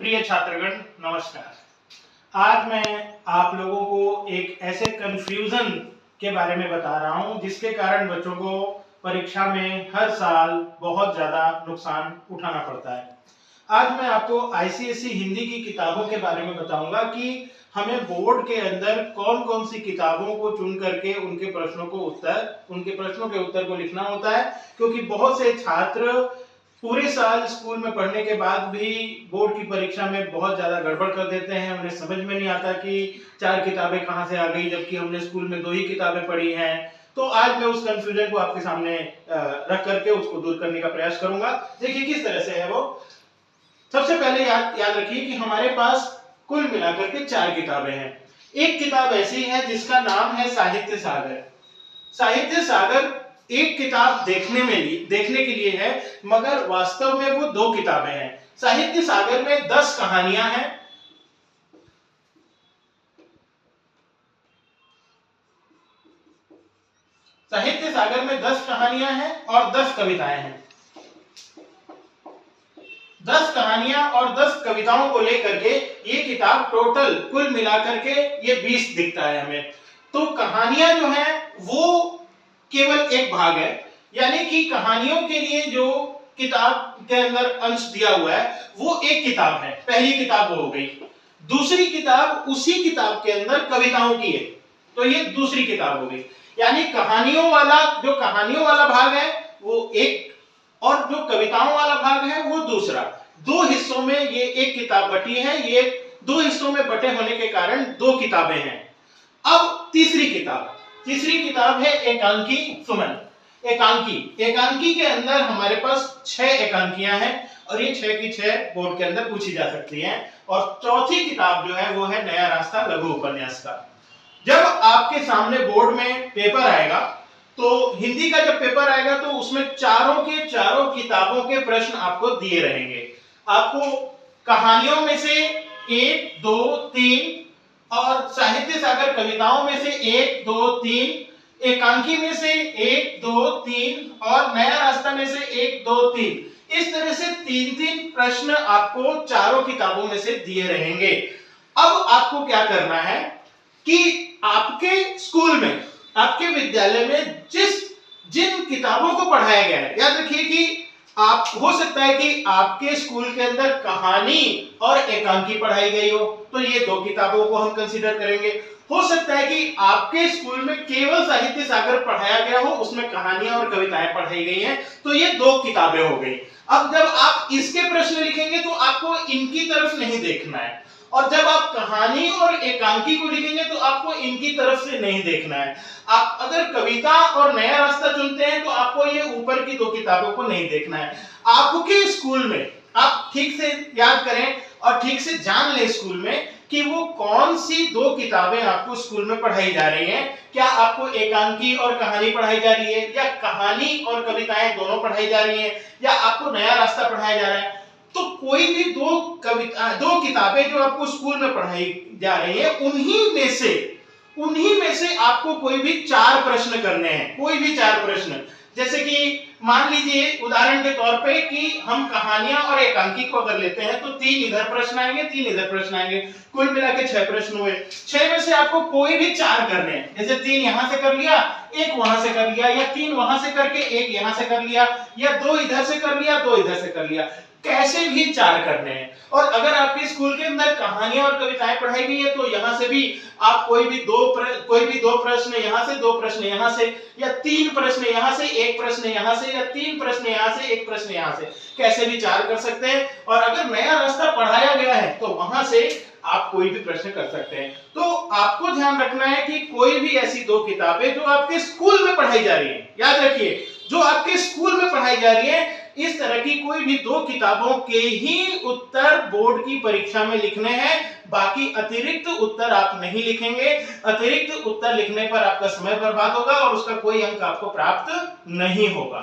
प्रिय छात्रगण नमस्कार। आज मैं आप लोगों को एक ऐसे कंफ्यूजन के बारे में बता रहा हूं जिसके कारण बच्चों को परीक्षा में हर साल बहुत ज्यादा नुकसान उठाना पड़ता है। आज मैं आपको आईसीएसई हिंदी की किताबों के बारे में बताऊंगा कि हमें बोर्ड के अंदर कौन कौन सी किताबों को चुन करके उनके प्रश्नों के उत्तर को लिखना होता है, क्योंकि बहुत से छात्र पूरे साल स्कूल में पढ़ने के बाद भी बोर्ड की परीक्षा में बहुत ज्यादा गड़बड़ कर देते हैं। उन्हें समझ में नहीं आता कि 4 किताबें कहां से आ गई, जबकि हमने स्कूल में 2 ही किताबें पढ़ी हैं। तो आज मैं उस कंफ्यूजन को आपके सामने रख करके उसको दूर करने का प्रयास करूंगा। देखिए किस तरह से है वो। सबसे पहले याद रखिए कि हमारे पास कुल मिलाकर के 4 किताबें हैं। एक किताब ऐसी है जिसका नाम है साहित्य सागर। साहित्य सागर एक किताब देखने के लिए है, मगर वास्तव में वो 2 किताबें हैं। साहित्य सागर में 10 कहानियां हैं। साहित्य सागर में 10 कहानियां हैं और 10 कविताएं हैं। 10 कहानियां और 10 कविताओं को लेकर के ये किताब टोटल कुल मिलाकर के ये 20 दिखता है हमें। तो कहानियां जो हैं वो केवल एक भाग है, यानी कि कहानियों के लिए जो किताब के अंदर अंश दिया हुआ है वो एक किताब है। पहली किताब हो गई। दूसरी किताब उसी किताब के अंदर कविताओं की है, तो ये दूसरी किताब हो गई। यानी कहानियों वाला भाग है वो एक, और जो कविताओं वाला भाग है वो दूसरा। 2 हिस्सों में ये एक किताब बटी है। ये 2 हिस्सों में बटे होने के कारण 2 किताबें हैं। अब तीसरी किताब है एकांकी सुमन। एकांकी के अंदर हमारे पास 6 एकांकियां हैं और ये 6 की 6 बोर्ड के अंदर पूछी जा सकती हैं। और चौथी किताब जो है वो है नया रास्ता लघु उपन्यास का। जब आपके सामने बोर्ड में पेपर आएगा, तो हिंदी का जब पेपर आएगा तो उसमें चारों किताबों के प्रश्न आपको दिए रहेंगे। आपको कहानियों में से 1, 2, 3 और साहित्य सागर कविताओं में से 1, 2, 3, एकांकी में से 1, 2, 3 और नया रास्ता में से 1, 2, 3। इस तरह से 3-3 प्रश्न आपको चारों किताबों में से दिए रहेंगे। अब आपको क्या करना है कि आपके स्कूल में, आपके विद्यालय में जिन किताबों को पढ़ाया गया है, याद रखिए कि हो सकता है कि आपके स्कूल के अंदर कहानी और एकांकी पढ़ाई गई हो, तो ये 2 किताबों को हम कंसीडर करेंगे। हो सकता है कि आपके स्कूल में केवल साहित्य सागर पढ़ाया गया हो, उसमें कहानियां और कविताएं पढ़ाई गई हैं, तो ये 2 किताबें हो गई। अब जब आप इसके प्रश्न लिखेंगे तो आपको इनकी तरफ नहीं देखना है, और जब आप कहानी और एकांकी को लिखेंगे तो आपको इनकी तरफ से नहीं देखना है। आप अगर कविता और नया रास्ता चुनते हैं तो आपको ये ऊपर की 2 किताबों को नहीं देखना है। आपके स्कूल में आप ठीक से याद करें और ठीक से जान लें स्कूल में कि वो कौन सी 2 किताबें आपको स्कूल में पढ़ाई जा रही हैं। क्या आपको एकांकी और कहानी पढ़ाई जा रही है, या कहानी और कविताएं दोनों पढ़ाई जा रही हैं, या आपको नया रास्ता पढ़ाया जा रहा है। तो कोई भी 2 किताबें जो आपको स्कूल में पढ़ाई जा रही है, उन्हीं में से आपको कोई भी 4 प्रश्न करने हैं। कोई भी 4 प्रश्न, जैसे कि मान लीजिए उदाहरण के तौर पे कि हम कहानियां और एकांकी को अगर लेते हैं तो 3 इधर प्रश्न आएंगे, 3 इधर प्रश्न आएंगे, कुल मिला के 6 प्रश्न हुए। 6 में से आपको कोई भी 4 करने हैं। जैसे 3 यहां से कर लिया, 1 वहां से कर लिया, या 3 वहां से करके 1 यहां से कर लिया, या 2 इधर से कर लिया, 2 इधर से कर लिया। कैसे भी 4 करने हैं। और अगर आपके स्कूल के अंदर कहानियां और कविताएं पढ़ाई गई है तो यहां से भी आप कोई भी दो प्रश्न यहां से, 2 प्रश्न यहां से, या 3 प्रश्न यहां से, 1 प्रश्न यहां से, या 3 प्रश्न यहां से, 1 प्रश्न यहां से, कैसे भी 4 कर सकते हैं। और अगर नया रास्ता पढ़ाया गया है तो वहां से आप कोई भी प्रश्न कर सकते हैं। तो आपको ध्यान रखना है कि कोई भी ऐसी 2 किताबें जो आपके स्कूल में पढ़ाई जा रही है, याद रखिए जो आपके स्कूल में पढ़ाई जा रही है, इस तरह की कोई भी 2 किताबों के ही उत्तर बोर्ड की परीक्षा में लिखने हैं। बाकी अतिरिक्त उत्तर आप नहीं लिखेंगे। अतिरिक्त उत्तर लिखने पर आपका समय बर्बाद होगा और उसका कोई अंक आपको प्राप्त नहीं होगा।